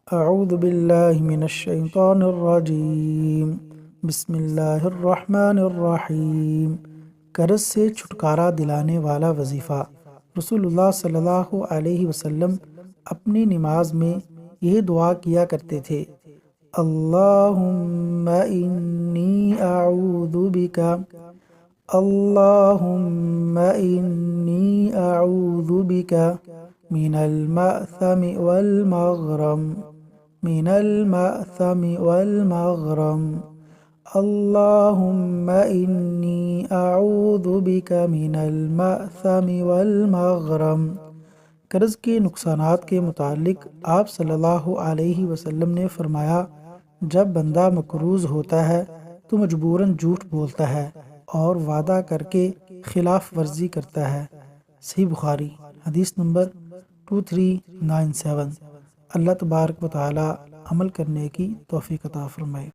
اعوذ باللہ من الشیطان الرجیم، بسم اللہ الرحمن الرحیم۔ قرض سے چھٹکارا دلانے والا وظیفہ۔ رسول اللہ صلی اللہ علیہ وسلم اپنی نماز میں یہ دعا کیا کرتے تھے: اللہم انی اعوذ بک اللہم انی اعوذ بک من المأثم والمغرم من المأثم والمغرم اللہم انی اعوذ بک من المأثم والمغرم۔ قرض کے نقصانات کے متعلق آپ صلی اللہ علیہ وسلم نے فرمایا: جب بندہ مقروض ہوتا ہے تو مجبوراً جھوٹ بولتا ہے اور وعدہ کر کے خلاف ورزی کرتا ہے۔ صحیح بخاری، حدیث نمبر 2397۔ اللہ تبارک و تعالی عمل کرنے کی توفیق عطا فرمائے۔